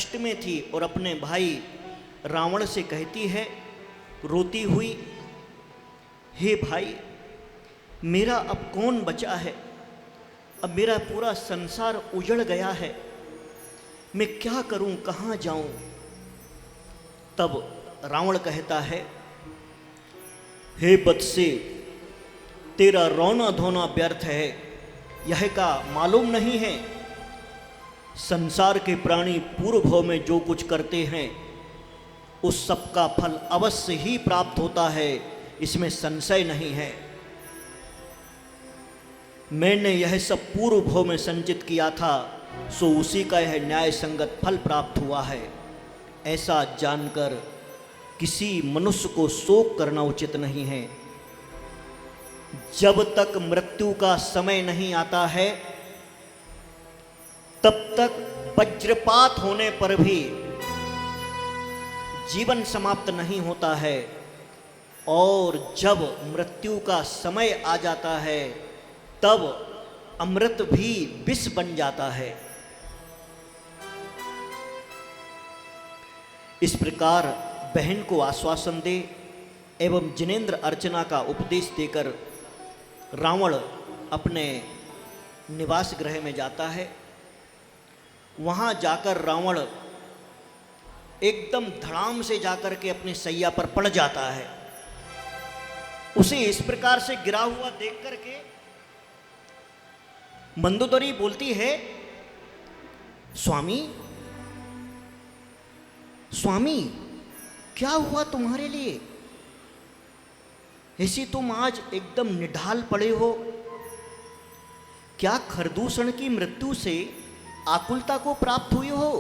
कष्ट में थी और अपने भाई रावण से कहती है रोती हुई, हे भाई, मेरा अब कौन बचा है? अब मेरा पूरा संसार उजड़ गया है, मैं क्या करूं, कहाँ जाऊं? तब रावण कहता है, हे वत्से, तेरा रोना धोना व्यर्थ है, यह का मालूम नहीं है? संसार के प्राणी पूर्व भव में जो कुछ करते हैं उस सब का फल अवश्य ही प्राप्त होता है, इसमें संशय नहीं है। मैंने यह सब पूर्व भव में संचित किया था, सो उसी का यह न्याय संगत फल प्राप्त हुआ है। ऐसा जानकर किसी मनुष्य को शोक करना उचित नहीं है। जब तक मृत्यु का समय नहीं आता है तब तक वज्रपात होने पर भी जीवन समाप्त नहीं होता है, और जब मृत्यु का समय आ जाता है तब अमृत भी विष बन जाता है। इस प्रकार बहन को आश्वासन दे एवं जिनेंद्र अर्चना का उपदेश देकर रावण अपने निवास गृह में जाता है। वहाँ जाकर रावण एकदम धड़ाम से जाकर के अपनी सैया पर पड़ जाता है। उसे इस प्रकार से गिरा हुआ देख करके मंदोदरी बोलती है, स्वामी, स्वामी, क्या हुआ तुम्हारे लिए? ऐसी तुम आज एकदम निढाल पड़े हो। क्या खरदूषण की मृत्यु से आकुलता को प्राप्त हुई हो?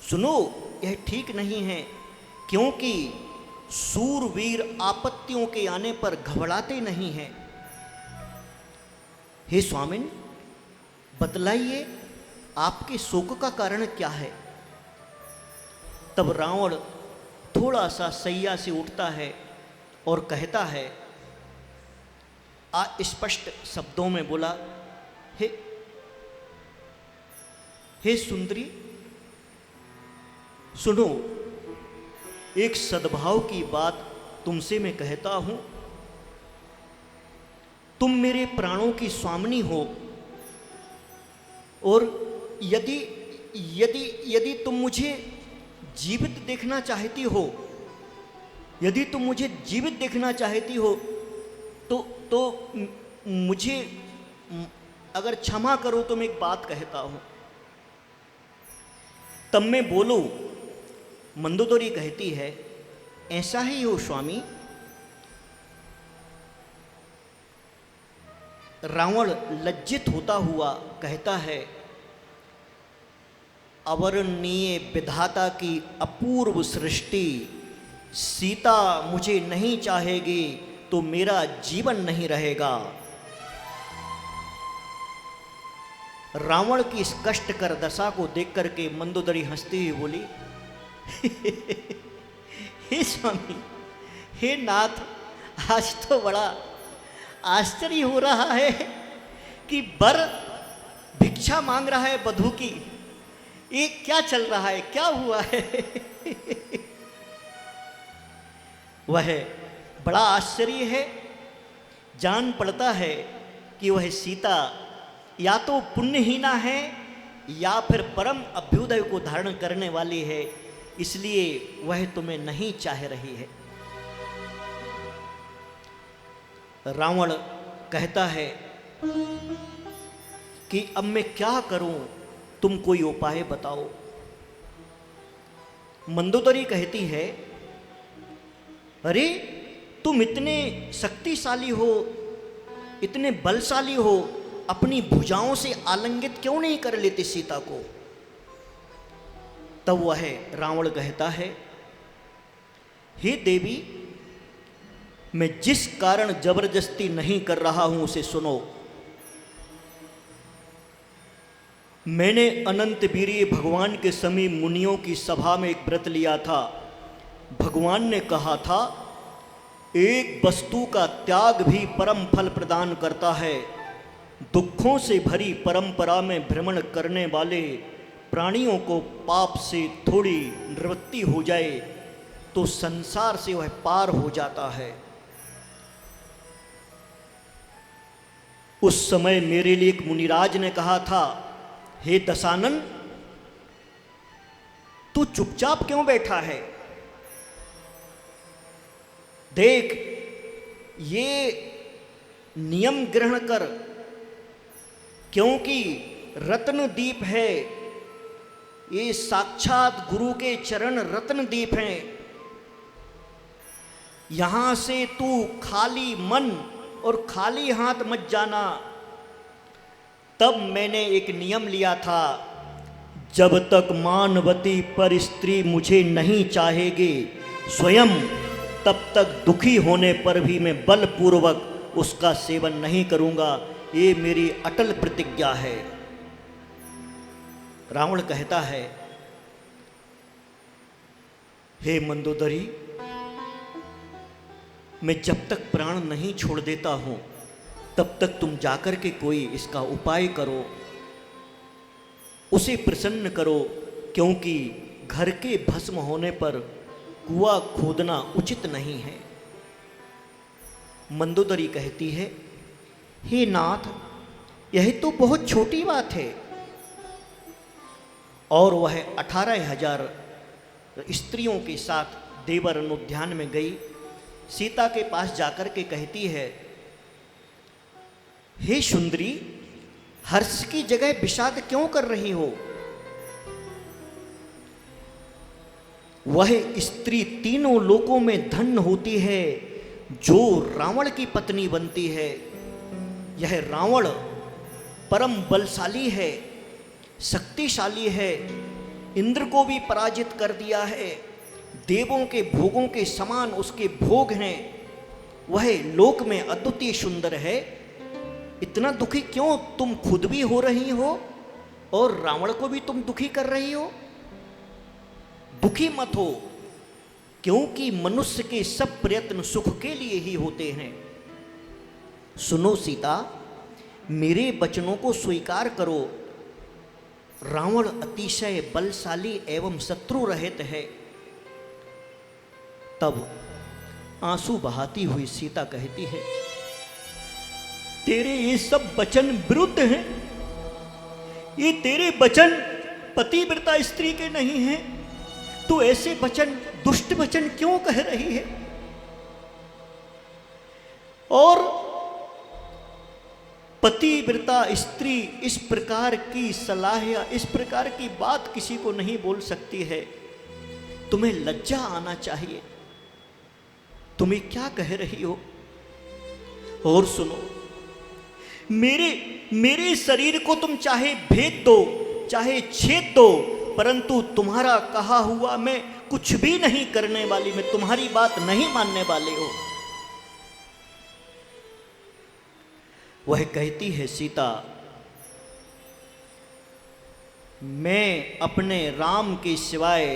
सुनो, यह ठीक नहीं है, क्योंकि सूरवीर आपत्तियों के आने पर घबराते नहीं हैं। हे स्वामिन, बतलाइए आपके शोक का कारण क्या है? तब रावण थोड़ा सा सैया से उठता है और कहता है, अस्पष्ट शब्दों में बोला, हे सुंदरी, सुनो, एक सद्भाव की बात तुमसे मैं कहता हूं। तुम मेरे प्राणों की स्वामिनी हो, और यदि यदि यदि तुम मुझे जीवित देखना चाहती हो, यदि तुम मुझे जीवित देखना चाहती हो तो मुझे अगर क्षमा करो तो मैं एक बात कहता हूं। तब मैं बोलूं? मंदोदरी कहती है, ऐसा ही हो स्वामी। रावण लज्जित होता हुआ कहता है, अवर्णनीय विधाता की अपूर्व सृष्टि, सीता मुझे नहीं चाहेगी तो मेरा जीवन नहीं रहेगा। रावण की इस कष्टकर दशा को देख करके मंदोदरी हंसती हुई बोली, हे स्वामी, हे नाथ, आज तो बड़ा आश्चर्य हो रहा है कि वर भिक्षा मांग रहा है वधू की। ये क्या चल रहा है, क्या हुआ है? वह बड़ा आश्चर्य है। जान पड़ता है कि वह सीता या तो पुण्यहीना है या फिर परम अभ्युदय को धारण करने वाली है, इसलिए वह तुम्हें नहीं चाह रही है। रावण कहता है कि अब मैं क्या करूं, तुम कोई उपाय बताओ। मंदोदरी कहती है, अरे तुम इतने शक्तिशाली हो, इतने बलशाली हो, अपनी भुजाओं से आलिंगित क्यों नहीं कर लेते सीता को? तब वह रावण कहता है, हे देवी, मैं जिस कारण जबरदस्ती नहीं कर रहा हूं उसे सुनो। मैंने अनंत वीर्य भगवान के समीप मुनियों की सभा में एक व्रत लिया था। भगवान ने कहा था, एक वस्तु का त्याग भी परम फल प्रदान करता है। दुखों से भरी परंपरा में भ्रमण करने वाले प्राणियों को पाप से थोड़ी निवृत्ति हो जाए तो संसार से वह पार हो जाता है। उस समय मेरे लिए एक मुनिराज ने कहा था, हे दशानन, तू चुपचाप क्यों बैठा है? देख, ये नियम ग्रहण कर, क्योंकि रत्न दीप है, ये साक्षात गुरु के चरण रत्न दीप हैं। यहां से तू खाली मन और खाली हाथ मत जाना। तब मैंने एक नियम लिया था, जब तक मानवती पर स्त्री मुझे नहीं चाहेगी स्वयं, तब तक दुखी होने पर भी मैं बलपूर्वक उसका सेवन नहीं करूंगा। ये मेरी अटल प्रतिज्ञा है। रावण कहता है, हे मंदोदरी, मैं जब तक प्राण नहीं छोड़ देता हूं तब तक तुम जाकर के कोई इसका उपाय करो, उसे प्रसन्न करो, क्योंकि घर के भस्म होने पर कुआं खोदना उचित नहीं है। मंदोदरी कहती है, हे नाथ, यह तो बहुत छोटी बात है। और वह 18,000 स्त्रियों के साथ देवरन उद्यान में गई। सीता के पास जाकर के कहती है, हे सुंदरी, हर्ष की जगह विषाद क्यों कर रही हो? वह स्त्री तीनों लोकों में धन्य होती है जो रावण की पत्नी बनती है। यह रावण परम बलशाली है, शक्तिशाली है, इंद्र को भी पराजित कर दिया है, देवों के भोगों के समान उसके भोग हैं, वह लोक में अद्वितीय सुंदर है। इतना दुखी क्यों तुम खुद भी हो रही हो और रावण को भी तुम दुखी कर रही हो? दुखी मत हो, क्योंकि मनुष्य के सब प्रयत्न सुख के लिए ही होते हैं। सुनो सीता, मेरे वचनों को स्वीकार करो। रावण अतिशय बलशाली एवं शत्रु रहित है। तब आंसू बहाती हुई सीता कहती है, तेरे ये सब वचन विरुद्ध हैं। ये तेरे वचन पतिव्रता स्त्री के नहीं हैं। तू ऐसे वचन, दुष्ट वचन क्यों कह रही है? और पतिव्रता स्त्री इस प्रकार की सलाह या इस प्रकार की बात किसी को नहीं बोल सकती है। तुम्हें लज्जा आना चाहिए। तुम्हें क्या कह रही हो? और सुनो, मेरे शरीर को तुम चाहे भेद दो, चाहे छेद दो, परंतु तुम्हारा कहा हुआ मैं कुछ भी नहीं करने वाली। मैं तुम्हारी बात नहीं मानने वाले हो। वह कहती है, सीता, मैं अपने राम के सिवाय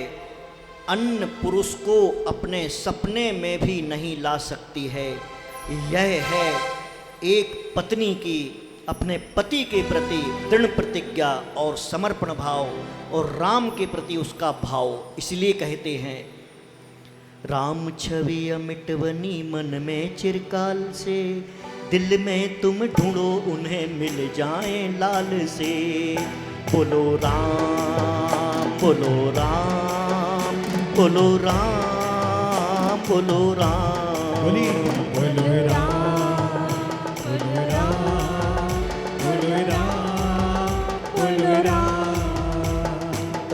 अन्य पुरुष को अपने सपने में भी नहीं ला सकती है। यह है एक पत्नी की अपने पति के प्रति दृढ़ प्रतिज्ञा और समर्पण भाव, और राम के प्रति उसका भाव। इसलिए कहते हैं, राम छवि अमिटवनी मन में चिरकाल से, दिल में तुम ढूंढो उन्हें मिल जाएं लाल से। बोलो राम, बोलो राम, बोलो राम, बोलो राम, बोलो राम, बोलो राम, बोलो राम, बोलो राम।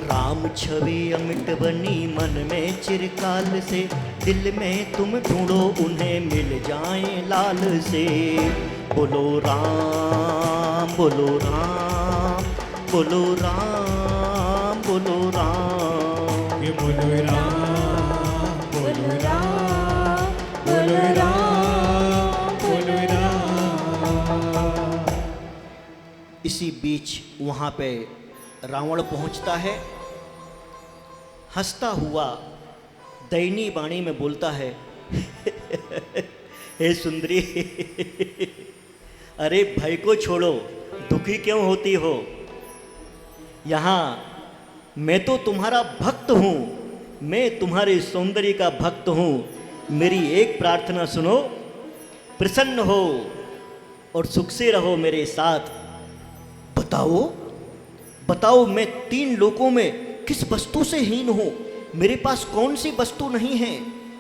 राम छवि अमिट बनी मन में चिरकाल से, दिल में तुम ढूंढो उन्हें मिल जाएं लाल से। बोलो राम, बोलो राम, बोलो राम, बोलो राम, ये बोलो राम, बोलो राम, बोलो राम, बोलो राम। इसी बीच वहाँ पे रावण पहुँचता है, हंसता हुआ दयनीय वाणी में बोलता है, हे सुंदरी, अरे भय को छोड़ो, दुखी क्यों होती हो? यहाँ मैं तो तुम्हारा भक्त हूँ, मैं तुम्हारे सौंदर्य का भक्त हूँ। मेरी एक प्रार्थना सुनो, प्रसन्न हो और सुख से रहो मेरे साथ। बताओ बताओ, मैं 3 लोकों में किस वस्तु से हीन हूँ? मेरे पास कौन सी वस्तु नहीं है?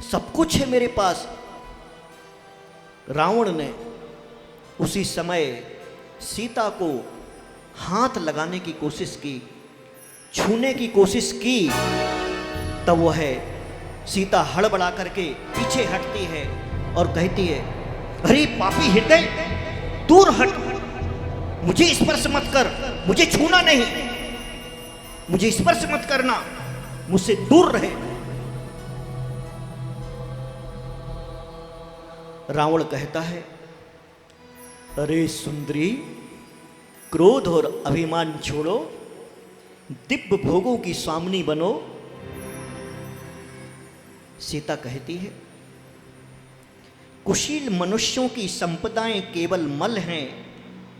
सब कुछ है मेरे पास। रावण ने उसी समय सीता को हाथ लगाने की कोशिश की, छूने की कोशिश की। तब वह सीता हड़बड़ा करके पीछे हटती है और कहती है, अरे पापी हृदय, दूर हट, मुझे स्पर्श मत कर, मुझे छूना नहीं, मुझे स्पर्श मत करना, मुझसे दूर रहे। रावण कहता है, अरे सुंदरी, क्रोध और अभिमान छोड़ो, दिव्य भोगों की स्वामिनी बनो। सीता कहती है, कुशील मनुष्यों की संपदाएं केवल मल हैं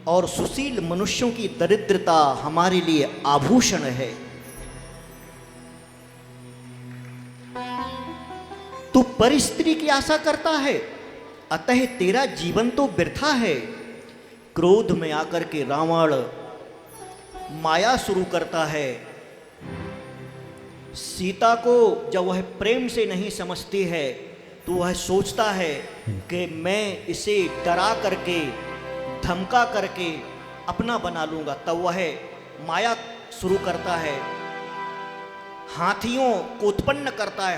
और सुशील मनुष्यों की दरिद्रता हमारे लिए आभूषण है। तू पर स्त्री की आशा करता है, अतः तेरा जीवन तो व्यर्था है। क्रोध में आकर के रावण माया शुरू करता है। सीता को जब वह प्रेम से नहीं समझती है तो वह सोचता है कि मैं इसे डरा करके, धमका करके अपना बना लूँगा। तब वह माया शुरू करता है, हाथियों को उत्पन्न करता है।